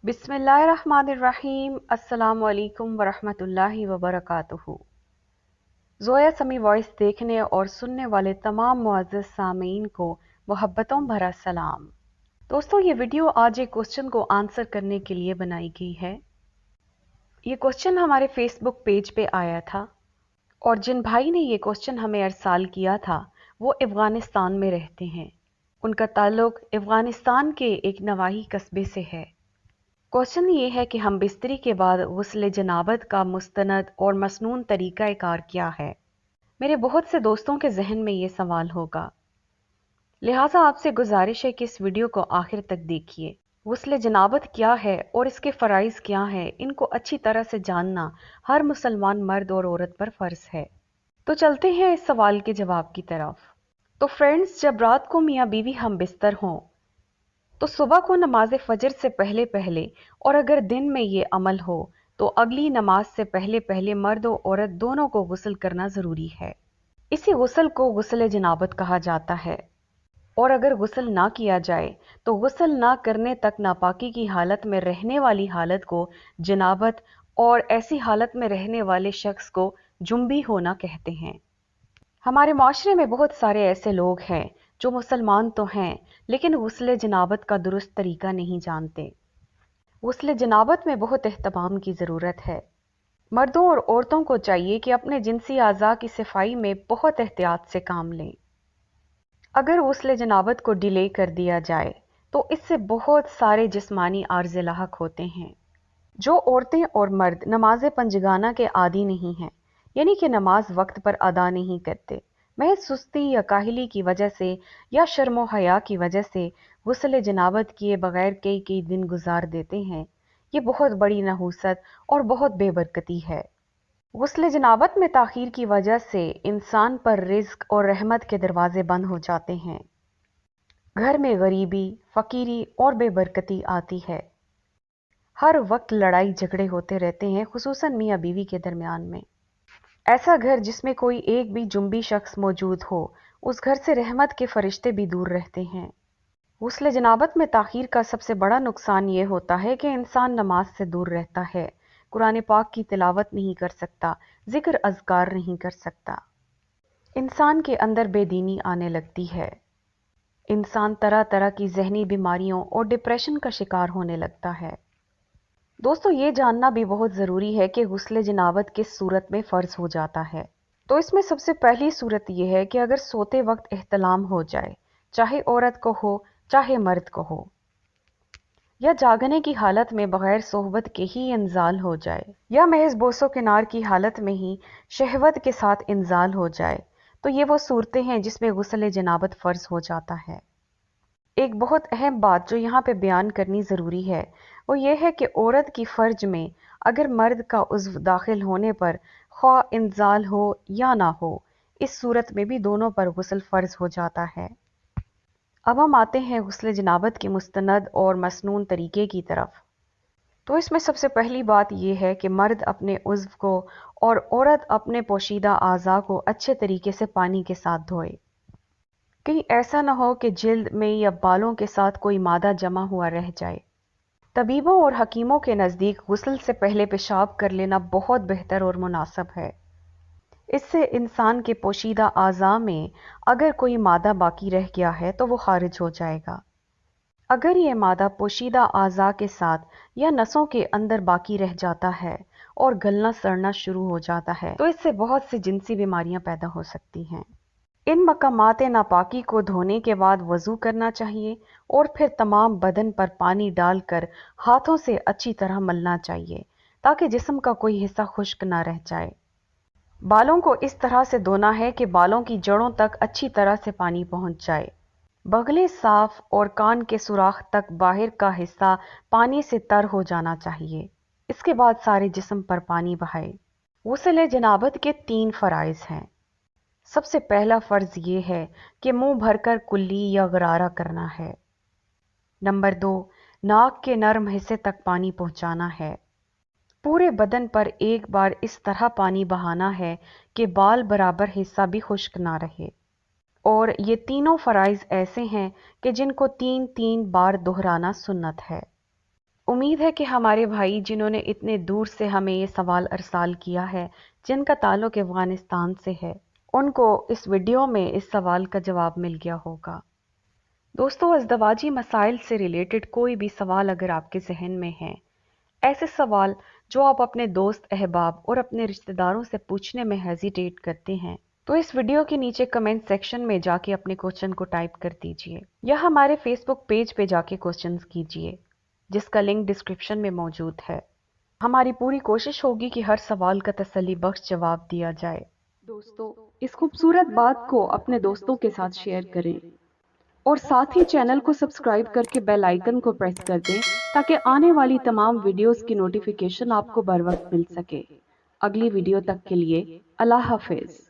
बिस्मिल्लाहिर्रहमानिर्रहीम। अस्सलाम वालेकुम वरहमतुल्लाहि वबरकातुहू। ज़ोया समी वॉइस देखने और सुनने वाले तमाम मुअज़्ज़ज़ सामीन को मोहब्बतों भरा सलाम। दोस्तों, ये वीडियो आज एक क्वेश्चन को आंसर करने के लिए बनाई गई है। ये क्वेश्चन हमारे फेसबुक पेज पे आया था और जिन भाई ने ये क्वेश्चन हमें अरसाल किया था वो अफ़गानिस्तान में रहते हैं। उनका ताल्लुक़ अफ़गानिस्तान के एक नवाही कस्बे से है। क्वेश्चन ये है कि हम बिस्तरी के बाद गुस्ल जनाबत का मुस्तनद और मसनून तरीक़ा कार क्या है। मेरे बहुत से दोस्तों के जहन में ये सवाल होगा, लिहाजा आपसे गुजारिश है कि इस वीडियो को आखिर तक देखिए। गुस्ल जनाबत क्या है और इसके फ़राइज़ क्या हैं, इनको अच्छी तरह से जानना हर मुसलमान मर्द और औरत पर फ़र्ज़ है। तो चलते हैं इस सवाल के जवाब की तरफ। तो फ्रेंड्स, जब रात को मियाँ बीवी हम बिस्तर हों तो सुबह को नमाज फजर से पहले पहले, और अगर दिन में ये अमल हो तो अगली नमाज से पहले पहले मर्द और औरत दोनों को गुस्ल करना ज़रूरी है। इसी गुस्ल को गुस्ल जनाबत कहा जाता है। और अगर गुस्ल ना किया जाए तो गुस्ल ना करने तक नापाकी की हालत में रहने वाली हालत को जनाबत और ऐसी हालत में रहने वाले शख्स को जुंबी होना कहते हैं। हमारे माशरे में बहुत सारे ऐसे लोग हैं जो मुसलमान तो हैं लेकिन गुस्ल जनाबत का दुरुस्त तरीका नहीं जानते। गुस्ल जनाबत में बहुत एहतमाम की ज़रूरत है। मर्दों और औरतों को चाहिए कि अपने जिनसी आज़ा की सफाई में बहुत एहतियात से काम लें। अगर गुस्ल जनाबत को डिले कर दिया जाए तो इससे बहुत सारे जिस्मानी आर्ज़े लाहक होते हैं। जो औरतें और मर्द नमाज पंजगाना के आदी नहीं हैं, यानी कि नमाज वक्त पर अदा नहीं करते, महज सुस्ती या काहली की वजह से या शर्म हया की वजह से गुस्ल जनाबत किए बगैर कई कई दिन गुजार देते हैं, ये बहुत बड़ी नहूसत और बहुत बेबरकती है। गुस्ल जनाबत में ताख़ीर की वजह से इंसान पर रिज़्क और रहमत के दरवाजे बंद हो जाते हैं। घर में गरीबी, फ़कीरी और बेबरकती आती है। हर वक्त लड़ाई झगड़े होते रहते हैं, खुसूसन मियाँ बीवी के दरमियान में। ऐसा घर जिसमें कोई एक भी जुंबी शख्स मौजूद हो, उस घर से रहमत के फरिश्ते भी दूर रहते हैं। गुस्ल जनाबत में ताख़ीर का सबसे बड़ा नुकसान ये होता है कि इंसान नमाज से दूर रहता है, कुरान पाक की तिलावत नहीं कर सकता, जिक्र अज़कार नहीं कर सकता। इंसान के अंदर बेदीनी आने लगती है। इंसान तरह तरह की जहनी बीमारियों और डिप्रेशन का शिकार होने लगता है। दोस्तों, ये जानना भी बहुत ज़रूरी है कि गुस्ल जनाबत किस सूरत में फ़र्ज़ हो जाता है। तो इसमें सबसे पहली सूरत यह है कि अगर सोते वक्त एहतलाम हो जाए, चाहे औरत को हो चाहे मर्द को हो, या जागने की हालत में बगैर सोहबत के ही इंजाल हो जाए, या महज बोसो किनार की हालत में ही शहवत के साथ इंजाल हो जाए, तो ये वो सूरतें हैं जिसमें गुस्ल जनाबत फ़र्ज़ हो जाता है। एक बहुत अहम बात जो यहाँ पे बयान करनी ज़रूरी है वो ये है कि औरत की फ़र्ज में अगर मर्द का उज़्व दाखिल होने पर ख्वा इंजाल हो या ना हो, इस सूरत में भी दोनों पर गुस्ल फ़र्ज़ हो जाता है। अब हम आते हैं गुस्ल जनाबत के मुस्तनद और मसनून तरीके की तरफ। तो इसमें सबसे पहली बात यह है कि मर्द अपने उज़्व को और औरत अपने पोशीदा आज़ा को अच्छे तरीके से पानी के साथ धोए। कहीं ऐसा ना हो कि जिल्द में या बालों के साथ कोई मादा जमा हुआ रह जाए। तबीबों और हकीमों के नज़दीक गुस्ल से पहले पेशाब कर लेना बहुत बेहतर और मुनासिब है। इससे इंसान के पोशीदा आज़ा में अगर कोई मादा बाकी रह गया है तो वो खारिज हो जाएगा। अगर ये मादा पोशीदा आज़ा के साथ या नसों के अंदर बाकी रह जाता है और गलना सड़ना शुरू हो जाता है तो इससे बहुत सी जिनसी बीमारियां पैदा हो सकती हैं। इन मकामात नापाकी को धोने के बाद वज़ू करना चाहिए और फिर तमाम बदन पर पानी डालकर हाथों से अच्छी तरह मलना चाहिए ताकि जिस्म का कोई हिस्सा खुश्क ना रह जाए। बालों को इस तरह से धोना है कि बालों की जड़ों तक अच्छी तरह से पानी पहुंच जाए। बगलें साफ और कान के सुराख तक बाहर का हिस्सा पानी से तर हो जाना चाहिए। इसके बाद सारे जिस्म पर पानी बहाए। गुस्ल जनाबत के 3 फ़राइज़ हैं। सबसे पहला फ़र्ज़ ये है कि मुंह भरकर कुल्ली या गरारा करना है। नंबर 2, नाक के नर्म हिस्से तक पानी पहुंचाना है। पूरे बदन पर एक बार इस तरह पानी बहाना है कि बाल बराबर हिस्सा भी खुश्क ना रहे। और ये तीनों फ़राइज़ ऐसे हैं कि जिनको 3-3 बार दोहराना सुन्नत है। उम्मीद है कि हमारे भाई जिन्होंने इतने दूर से हमें ये सवाल अरसाल किया है, जिनका ताल्लुक अफगानिस्तान से है, उनको इस वीडियो में इस सवाल का जवाब मिल गया होगा। दोस्तों, अज़दवाजी मसाइल से रिलेटेड कोई भी सवाल अगर आपके जहन में है, ऐसे सवाल जो आप अपने दोस्त, अहबाब और अपने रिश्तेदारों से पूछने में हेजिटेट करते हैं, तो इस वीडियो के नीचे कमेंट सेक्शन में जाके अपने क्वेश्चन को टाइप कर दीजिए या हमारे फेसबुक पेज पे जाके क्वेश्चंस कीजिए, जिसका लिंक डिस्क्रिप्शन में मौजूद है। हमारी पूरी कोशिश होगी कि हर सवाल का तसल्ली बख्श जवाब दिया जाए। दोस्तों, इस खूबसूरत बात को अपने दोस्तों के साथ शेयर करें और साथ ही चैनल को सब्सक्राइब करके बेल आइकन को प्रेस कर दें ताकि आने वाली तमाम वीडियोस की नोटिफिकेशन आपको बर वक्त मिल सके। अगली वीडियो तक के लिए अल्लाह हाफिज।